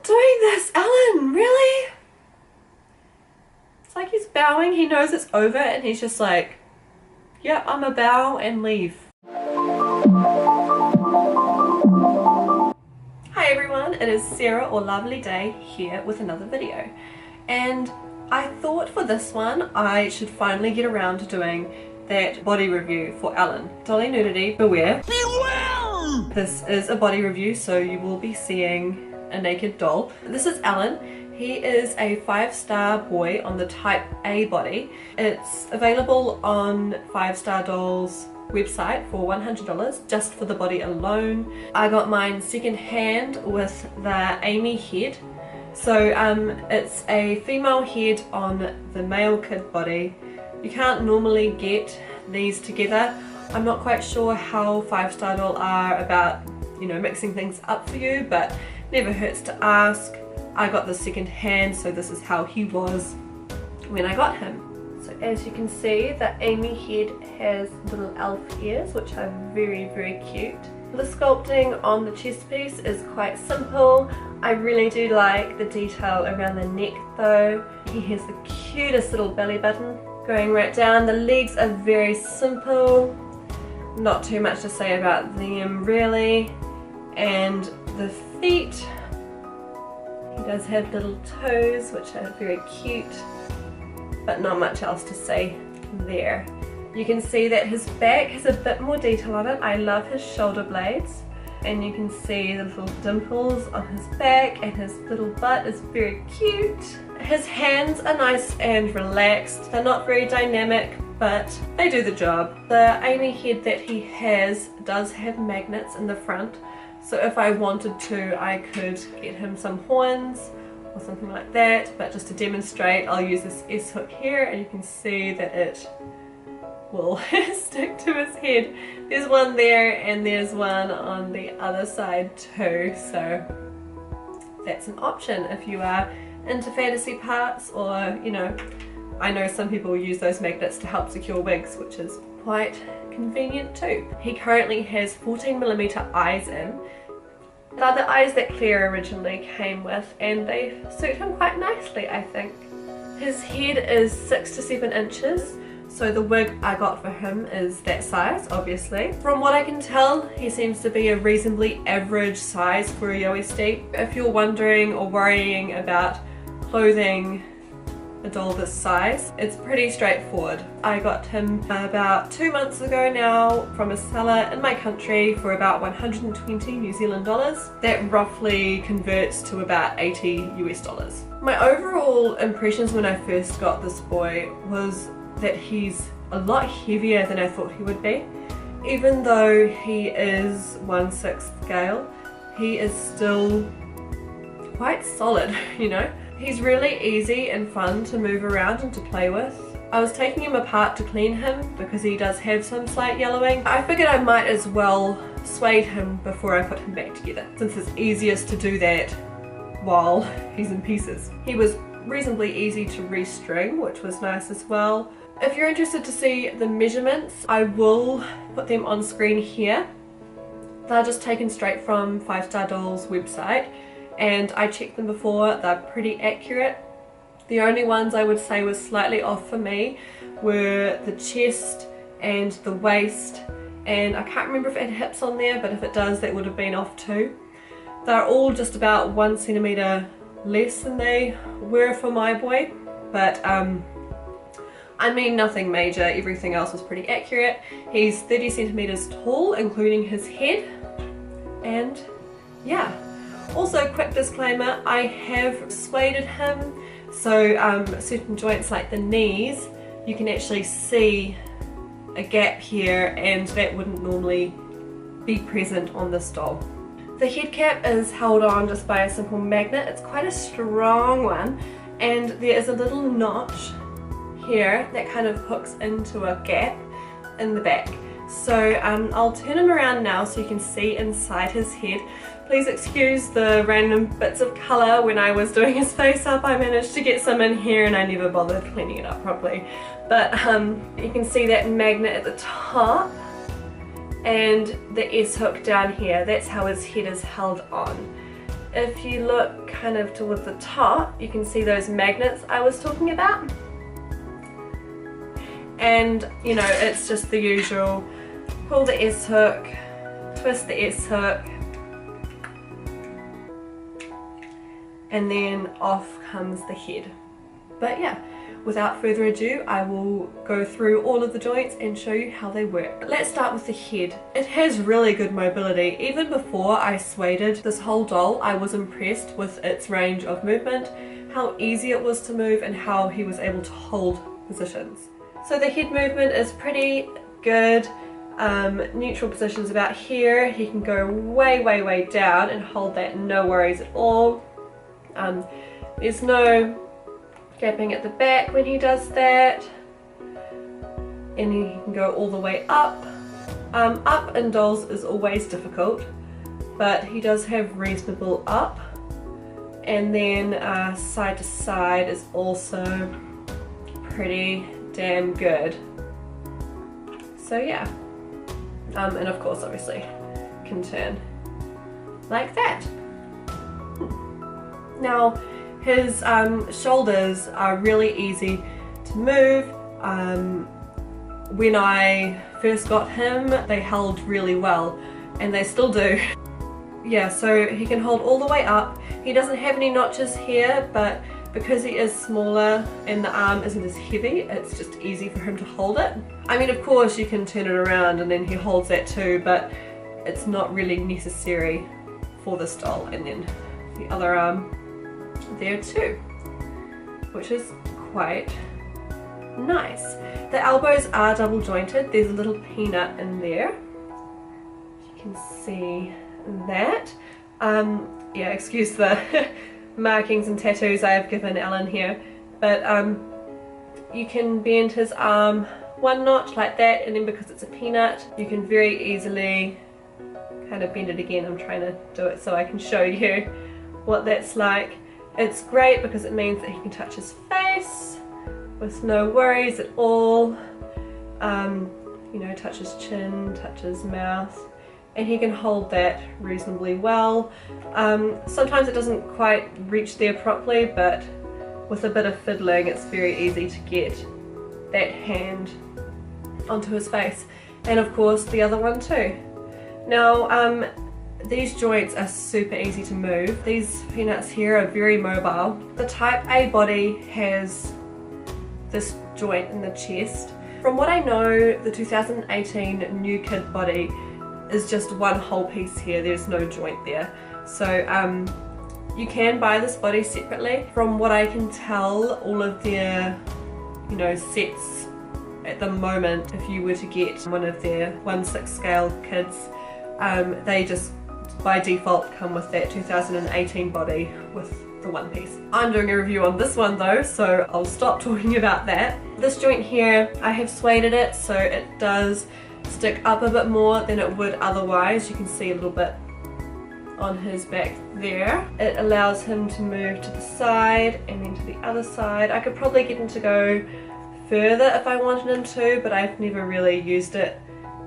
doing this, Alan, really? It's like he's bowing, he knows it's over, and he's just like, yep, I'm a bow and leave. Hi everyone, it is Sarah or Lovely Day here with another video. And I thought for this one I should finally get around to doing that body review for Alan. Dolly nudity, beware. Beware! This is a body review, so you will be seeing a naked doll. This is Alan. He is a 5-star boy on the type A body. It's available on 5StarDoll's website for $100 just for the body alone. I got mine second hand with the Amy head. So it's a female head on the male kid body. You can't normally get these together. I'm not quite sure how 5StarDoll are about, you know, mixing things up for you, but never hurts to ask. I got the second hand, so this is how he was when I got him. So as you can see, the Amy head has little elf ears, which are very, very cute. The sculpting on the chest piece is quite simple. I really do like the detail around the neck though. He has the cutest little belly button going right down. The legs are very simple. Not too much to say about them really. And the feet, he does have little toes which are very cute, but not much else to say there. You can see that his back has a bit more detail on it. I love his shoulder blades, and you can see the little dimples on his back, and his little butt is very cute. His hands are nice and relaxed. They're not very dynamic, but they do the job. The Amy head that he has does have magnets in the front, so if I wanted to I could get him some horns or something like that, but just to demonstrate I'll use this S-hook here, and you can see that it will stick to his head. There's one there and there's one on the other side too, so that's an option if you are into fantasy parts, or you know, I know some people use those magnets to help secure wigs, which is quite convenient too. He currently has 14mm eyes in. They're the eyes that Claire originally came with, and they suit him quite nicely, I think. His head is 6 to 7 inches, so the wig I got for him is that size, obviously. From what I can tell, he seems to be a reasonably average size for a YOSD. If you're wondering or worrying about clothing a doll this size, it's pretty straightforward. I got him about 2 months ago now from a seller in my country for about 120 New Zealand dollars. That roughly converts to about 80 US dollars. My overall impressions when I first got this boy was that he's a lot heavier than I thought he would be. Even though he is 1/6 scale, he is still quite solid, you know. He's really easy and fun to move around and to play with. I was taking him apart to clean him because he does have some slight yellowing. I figured I might as well suede him before I put him back together, since it's easiest to do that while he's in pieces. He was reasonably easy to restring, which was nice as well. If you're interested to see the measurements, I will put them on screen here. They're just taken straight from 5StarDoll's website, and I checked them before. They're pretty accurate. The only ones I would say was slightly off for me were the chest and the waist, and I can't remember if it had hips on there, but if it does, that would have been off too. They're all just about 1 centimeter less than they were for my boy, but I mean nothing major. Everything else was pretty accurate. He's 30 centimeters tall, including his head, and yeah. Also, quick disclaimer, I have sueded him, so certain joints like the knees, you can actually see a gap here, and that wouldn't normally be present on this doll. The head cap is held on just by a simple magnet. It's quite a strong one, and there is a little notch here that kind of hooks into a gap in the back. So I'll turn him around now so you can see inside his head. Please excuse the random bits of colour. When I was doing his face up, I managed to get some in here and I never bothered cleaning it up properly. But you can see that magnet at the top and the S-hook down here. That's how his head is held on. if you look kind of towards the top, you can see those magnets I was talking about. And you know, it's just the usual, pull the S hook, twist the S hook, and then off comes the head. But yeah, without further ado, I will go through all of the joints and show you how they work. But let's start with the head. It has really good mobility. Even before I sueded this whole doll, I was impressed with its range of movement, how easy it was to move, and how he was able to hold positions. So the head movement is pretty good. Neutral positions about here. He can go way down and hold that, no worries at all. There's no gapping at the back when he does that, and he can go all the way up. Up in dolls is always difficult, but he does have reasonable up, and then side to side is also pretty damn good. So yeah, and of course obviously can turn like that. Now his shoulders are really easy to move. When I first got him, they held really well, and they still do. Yeah, so he can hold all the way up. He doesn't have any notches here, but because he is smaller and the arm isn't as heavy, it's just easy for him to hold it. I mean, of course you can turn it around and then he holds that too, but it's not really necessary for this doll. And then the other arm there too, which is quite nice. The elbows are double jointed. There's a little peanut in there. You can see that. Yeah, excuse the markings and tattoos I have given Alan here, but you can bend his arm one notch like that, and then because it's a peanut, you can very easily kind of bend it again. I'm trying to do it so I can show you what that's like. It's great because it means that he can touch his face with no worries at all. You know, touch his chin, touch his mouth, and he can hold that reasonably well. Sometimes it doesn't quite reach there properly, but with a bit of fiddling it's very easy to get that hand onto his face, and of course the other one too. Now these joints are super easy to move. These peanuts here are very mobile. The type A body has this joint in the chest. From what I know, the 2018 new kid body is just one whole piece here. There's no joint there. So you can buy this body separately. From what I can tell, all of their, you know, sets at the moment, if you were to get one of their 1/6 scale kids, they just by default come with that 2018 body with the one piece. I'm doing a review on this one though, so I'll stop talking about that. This joint here, I have sueded it so it does stick up a bit more than it would otherwise. You can see a little bit on his back there. It allows him to move to the side and then to the other side. I could probably get him to go further if I wanted him to, but I've never really used it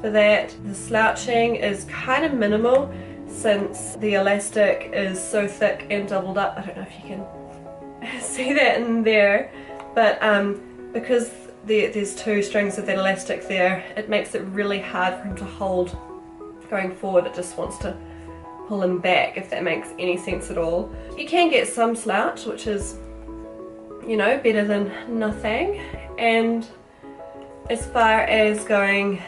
for that. The slouching is kind of minimal since the elastic is so thick and doubled up. I don't know if you can see that in there, but because there's two strings of that elastic there, it makes it really hard for him to hold going forward. It just wants to pull him back, if that makes any sense at all. You can get some slouch, which is, you know, better than nothing. And as far as going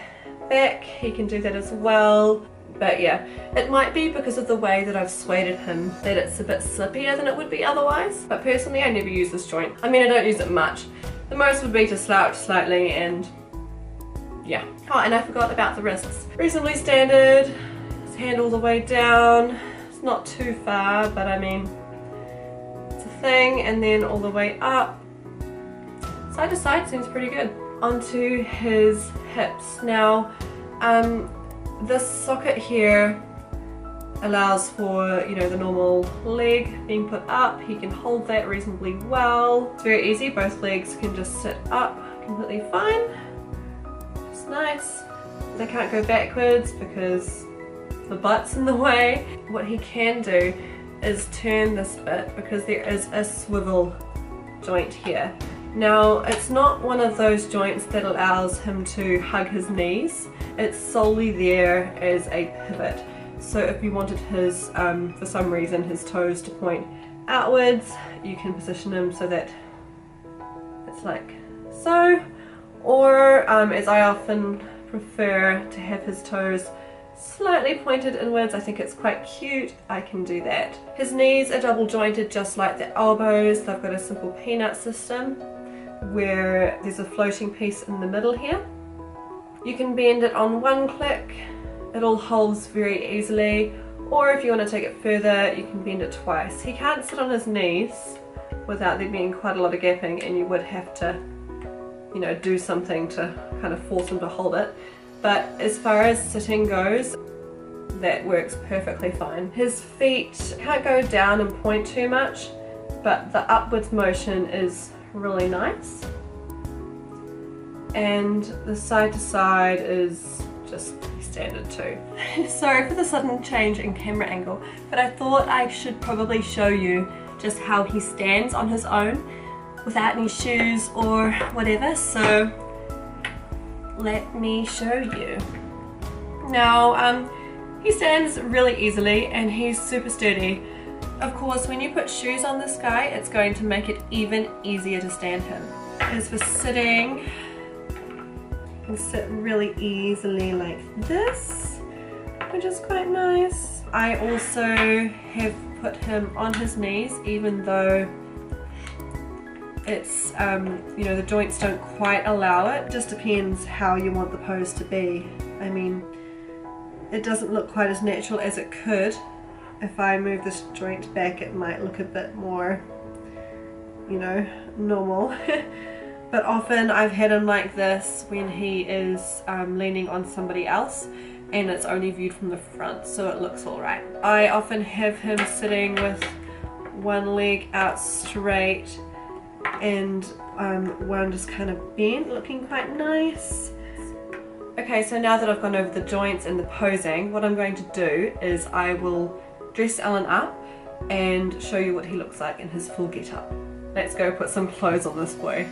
back, he can do that as well. But yeah, it might be because of the way that I've sueded him that it's a bit slippier than it would be otherwise. But personally, I never use this joint. I mean, I don't use it much. The most would be to slouch slightly, and yeah. Oh, and I forgot about the wrists. Reasonably standard. His hand all the way down. It's not too far, but I mean, it's a thing. And then all the way up. Side to side seems pretty good. Onto his hips. Now, this socket here allows for, you know, the normal leg being put up. He can hold that reasonably well. It's very easy. Both legs can just sit up completely fine. It's nice. They can't go backwards because the butt's in the way. What he can do is turn this bit because there is a swivel joint here. Now it's not one of those joints that allows him to hug his knees, it's solely there as a pivot. So if you wanted his, for some reason, his toes to point outwards, you can position him so that it's like so, or as I often prefer to have his toes slightly pointed inwards, I think it's quite cute, I can do that. His knees are double jointed just like the elbows. They've got a simple peanut system where there's a floating piece in the middle here. You can bend it on one click, it all holds very easily, or if you want to take it further you can bend it twice. He can't sit on his knees without there being quite a lot of gapping, and you would have to, you know, do something to kind of force him to hold it. But as far as sitting goes, that works perfectly fine. His feet can't go down and point too much, but the upwards motion is really nice. And the side to side is just standard too. Sorry for the sudden change in camera angle, but I thought I should probably show you just how he stands on his own without any shoes or whatever, so let me show you. Now he stands really easily and he's super sturdy. Of course, when you put shoes on this guy, it's going to make it even easier to stand him. As for sitting, you can sit really easily like this, which is quite nice. I also have put him on his knees, even though it's, you know, the joints don't quite allow it. It just depends how you want the pose to be. I mean, it doesn't look quite as natural as it could. If I move this joint back, it might look a bit more, you know, normal. But often I've had him like this when he is leaning on somebody else and it's only viewed from the front, so it looks alright. I often have him sitting with one leg out straight and one just kind of bent, looking quite nice. Okay, so now that I've gone over the joints and the posing, what I'm going to do is I will dress Alan up and show you what he looks like in his full get-up. Let's go put some clothes on this boy.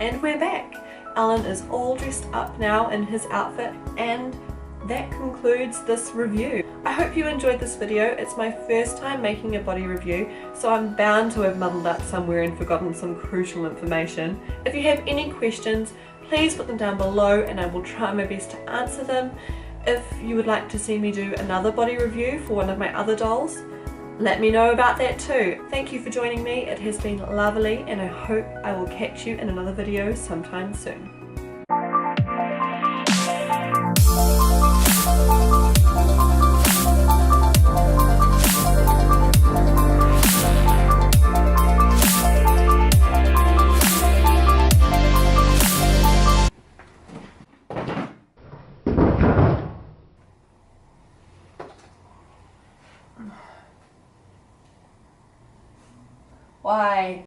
And we're back. Alan is all dressed up now in his outfit, and that concludes this review. I hope you enjoyed this video. It's my first time making a body review, so I'm bound to have muddled up somewhere and forgotten some crucial information. If you have any questions, please put them down below and I will try my best to answer them. If you would like to see me do another body review for one of my other dolls, let me know about that too. Thank you for joining me. It has been lovely and I hope I will catch you in another video sometime soon. Why?